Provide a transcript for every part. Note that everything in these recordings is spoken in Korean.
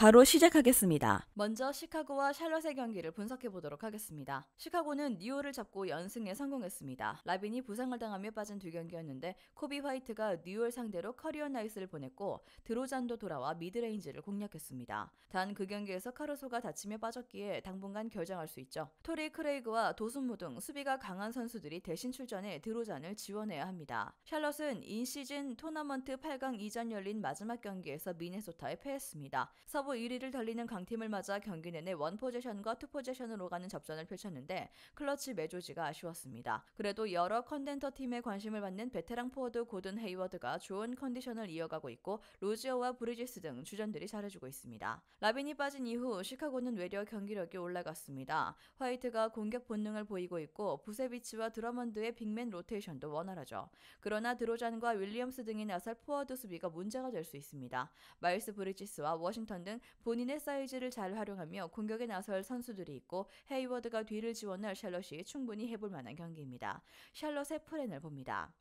바로 시작하겠습니다. 먼저 시카고와 샬럿의 경기를 분석해 보도록 하겠습니다. 시카고는 뉴올을 잡고 연승에 성공했습니다. 라빈이 부상을 당하며 빠진 두 경기였는데 코비 화이트가 뉴올 상대로 커리어 나이스를 보냈고 드로잔도 돌아와 미드레인지를 공략했습니다. 단 그 경기에서 카루소가 다치며 빠졌기에 당분간 결정할 수 있죠. 토리 크레이그와 도순무 등 수비가 강한 선수들이 대신 출전해 드로잔을 지원해야 합니다. 샬럿은 인시즌 토너먼트 8강 이전 열린 마지막 경기에서 미네소타에 패했습니다. 서부 1위를 달리는 강팀을 맞아 경기 내내 원포지션과 투포지션으로 가는 접전을 펼쳤는데 클러치 매조지가 아쉬웠습니다. 그래도 여러 컨텐터 팀의 관심을 받는 베테랑 포워드 고든 헤이워드가 좋은 컨디션을 이어가고 있고 로지어와 브리지스 등 주전들이 잘해주고 있습니다. 라빈이 빠진 이후 시카고는 외려 경기력이 올라갔습니다. 화이트가 공격 본능을 보이고 있고 부세비치와 드러먼드의 빅맨 로테이션도 원활하죠. 그러나 드로잔과 윌리엄스 등이 나설 포워드 수비가 문제가 될 수 있습니다. 마일스 브리지스와 워싱턴 등 본인의 사이즈를 잘 활용하며 공격에 나설 선수들이 있고 헤이워드가 뒤를 지원할 샬럿이 충분히 해볼 만한 경기입니다. 샬럿의 플랜을 봅니다.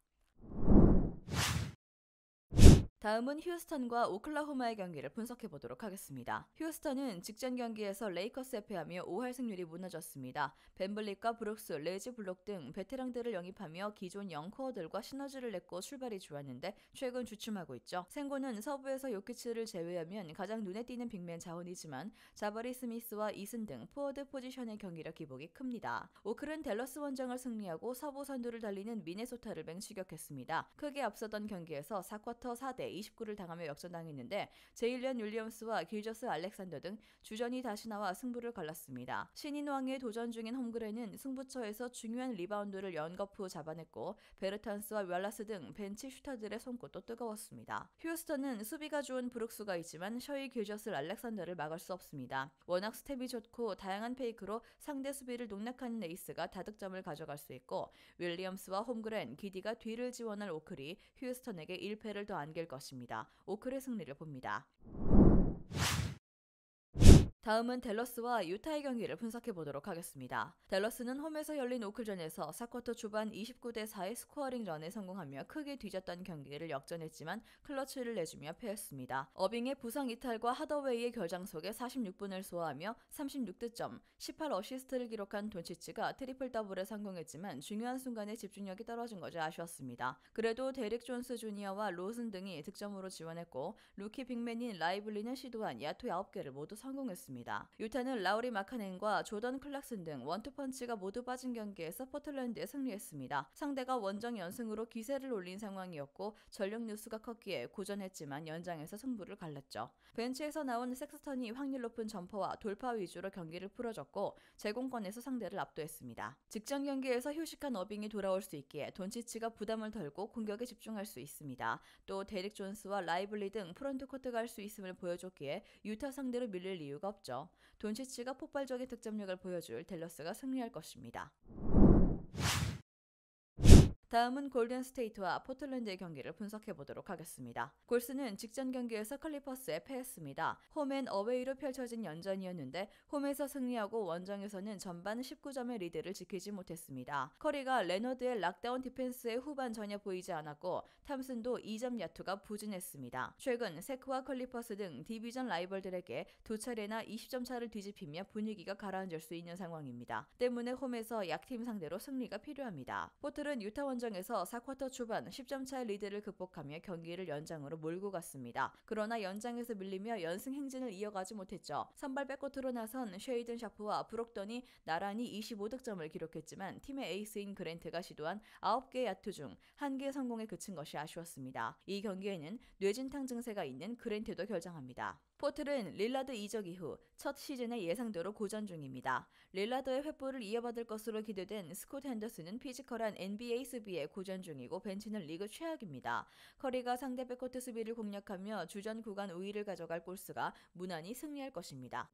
다음은 휴스턴과 오클라호마의 경기를 분석해 보도록 하겠습니다. 휴스턴은 직전 경기에서 레이커스에 패하며 5할 승률이 무너졌습니다. 벤블릿과 브룩스, 레지 블록 등 베테랑들을 영입하며 기존 영코어들과 시너지를 냈고 출발이 좋았는데 최근 주춤하고 있죠. 생고는 서부에서 요키치를 제외하면 가장 눈에 띄는 빅맨 자원이지만 자바리 스미스와 이슨 등 포워드 포지션의 경기력 기복이 큽니다. 오클은 댈러스 원정을 승리하고 서부 선두를 달리는 미네소타를 맹추격했습니다. 크게 앞서던 경기에서 4쿼터 4대 29를 당하며 역전당했는데 제일리언 윌리엄스와 길저스 알렉산더 등 주전이 다시 나와 승부를 갈랐습니다. 신인왕에 도전 중인 홈그레는 승부처에서 중요한 리바운드를 연거푸 후 잡아냈고 베르탄스와 웰라스 등 벤치 슈터들의 손끝도 뜨거웠습니다. 휴스턴은 수비가 좋은 브룩스가 있지만 셔이 길저스 알렉산더를 막을 수 없습니다. 워낙 스텝이 좋고 다양한 페이크로 상대 수비를 농락하는 에이스가 다득점을 가져갈 수 있고 윌리엄스와 홈그렌, 기디가 뒤를 지원할 오클이 휴스턴에게 1패를 더 안길 것입니다. 오클의 승리를 봅니다. 다음은 댈러스와 유타의 경기를 분석해 보도록 하겠습니다. 댈러스는 홈에서 열린 오클전에서 4쿼터 초반 29대 4의 스코어링 런에 성공하며 크게 뒤졌던 경기를 역전했지만 클러치를 내주며 패했습니다. 어빙의 부상 이탈과 하더웨이의 결장 속에 46분을 소화하며 36득점, 18어시스트를 기록한 돈치치가 트리플 더블에 성공했지만 중요한 순간에 집중력이 떨어진 것이 아쉬웠습니다. 그래도 데릭 존스 주니어와 로슨 등이 득점으로 지원했고 루키 빅맨인 라이블리는 시도한 야투 9개를 모두 성공했습니다. 유타는 라우리 마카넨과 조던 클락슨 등 원투펀치가 모두 빠진 경기에서 포틀랜드에 승리했습니다. 상대가 원정 연승으로 기세를 올린 상황이었고 전력 뉴스가 컸기에 고전했지만 연장에서 승부를 갈랐죠. 벤치에서 나온 섹스턴이 확률 높은 점퍼와 돌파 위주로 경기를 풀어줬고 제공권에서 상대를 압도했습니다. 직전 경기에서 휴식한 어빙이 돌아올 수 있기에 돈치치가 부담을 덜고 공격에 집중할 수 있습니다. 또 데릭 존스와 라이블리 등 프론트코트가 할 수 있음을 보여줬기에 유타 상대로 밀릴 이유가 없죠. 돈치치가 폭발적인 득점력을 보여줄 댈러스가 승리할 것입니다. 다음은 골든스테이트와 포틀랜드의 경기를 분석해 보도록 하겠습니다. 골스는 직전 경기에서 클리퍼스에 패했습니다. 홈앤 어웨이로 펼쳐진 연전이었는데 홈에서 승리하고 원정에서는 전반 19점의 리드를 지키지 못했습니다. 커리가 레너드의 락다운 디펜스의 후반 전혀 보이지 않았고 탐슨도 2점 야투가 부진했습니다. 최근 세크와 클리퍼스 등 디비전 라이벌들에게 두 차례나 20점 차를 뒤집히며 분위기가 가라앉을 수 있는 상황입니다. 때문에 홈에서 약팀 상대로 승리가 필요합니다. 포틀은 유타 원정에서 4쿼터 초반 10점 차의 리드를 극복하며 경기를 연장으로 몰고 갔습니다. 그러나 연장에서 밀리며 연승 행진을 이어가지 못했죠. 선발 백코트로 나선 쉐이든 샤프와 브록던이 나란히 25득점을 기록했지만 팀의 에이스인 그랜트가 시도한 9개의 야투 중 1개 성공에 그친 것이 아쉬웠습니다. 이 경기에는 뇌진탕 증세가 있는 그랜트도 결장합니다. 포틀은 릴라드 이적 이후 첫 시즌의 예상대로 고전 중입니다. 릴라드의 횃불을 이어받을 것으로 기대된 스콧 핸더슨은 피지컬한 NBA 수비에 고전 중이고 벤치는 리그 최악입니다. 커리가 상대 백코트 수비를 공략하며 주전 구간 우위를 가져갈 골스가 무난히 승리할 것입니다.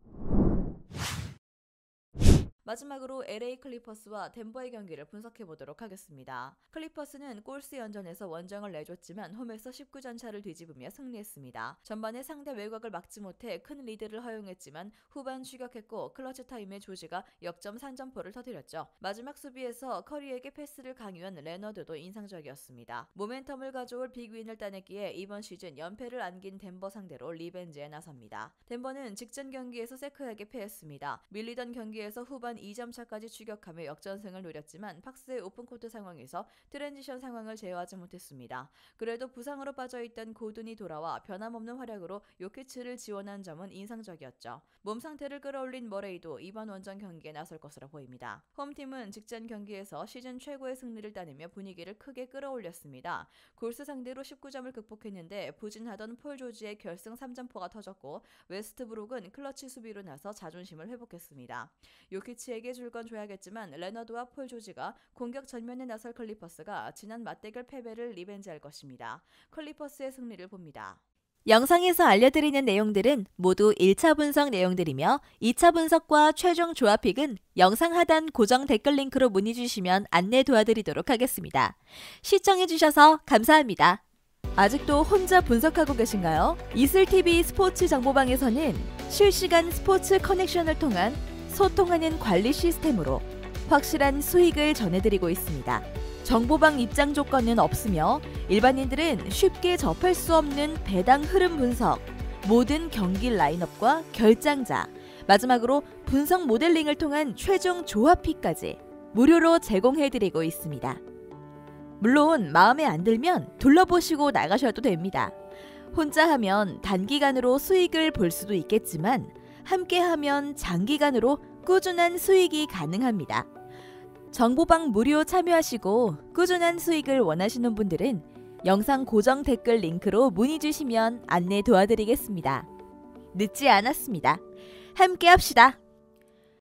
마지막으로 LA 클리퍼스와 덴버의 경기를 분석해 보도록 하겠습니다. 클리퍼스는 골스 연전에서 원정을 내줬지만 홈에서 19점 차를 뒤집으며 승리했습니다. 전반에 상대 외곽을 막지 못해 큰 리드를 허용했지만 후반 추격했고 클러치 타임에 조지가 역점 3점포를 터뜨렸죠. 마지막 수비에서 커리에게 패스를 강요한 레너드도 인상적이었습니다. 모멘텀을 가져올 빅윈을 따냈기에 이번 시즌 연패를 안긴 덴버 상대로 리벤지에 나섭니다. 덴버는 직전 경기에서 세크에게 패했습니다. 밀리던 경기에서 후반 2점 차까지 추격하며 역전승을 노렸지만 팍스의 오픈코트 상황에서 트랜지션 상황을 제어하지 못했습니다. 그래도 부상으로 빠져있던 고든이 돌아와 변함없는 활약으로 요키치를 지원한 점은 인상적이었죠. 몸 상태를 끌어올린 머레이도 이번 원정 경기에 나설 것으로 보입니다. 홈팀은 직전 경기에서 시즌 최고의 승리를 따내며 분위기를 크게 끌어올렸습니다. 골스 상대로 19점을 극복했는데 부진하던 폴 조지의 결승 3점포가 터졌고 웨스트브룩은 클러치 수비로 나서 자존심을 회복했습니다. 요키치에게 줄 건 줘야겠지만 레너드와 폴 조지가 공격 전면에 나설 클리퍼스가 지난 맞대결 패배를 리벤지할 것입니다. 클리퍼스의 승리를 봅니다. 영상에서 알려드리는 내용들은 모두 1차 분석 내용들이며 2차 분석과 최종 조합픽은 영상 하단 고정 댓글 링크로 문의 주시면 안내 도와드리도록 하겠습니다. 시청해주셔서 감사합니다. 아직도 혼자 분석하고 계신가요? 이슬TV 스포츠 정보방에서는 실시간 스포츠 커넥션을 통한 소통하는 관리 시스템으로 확실한 수익을 전해드리고 있습니다. 정보방 입장 조건은 없으며 일반인들은 쉽게 접할 수 없는 배당 흐름 분석, 모든 경기 라인업과 결장자, 마지막으로 분석 모델링을 통한 최종 조합픽까지 무료로 제공해드리고 있습니다. 물론 마음에 안 들면 둘러보시고 나가셔도 됩니다. 혼자 하면 단기간으로 수익을 볼 수도 있겠지만 함께하면 장기간으로 꾸준한 수익이 가능합니다. 정보방 무료 참여하시고 꾸준한 수익을 원하시는 분들은 영상 고정 댓글 링크로 문의 주시면 안내 도와드리겠습니다. 늦지 않았습니다. 함께 합시다.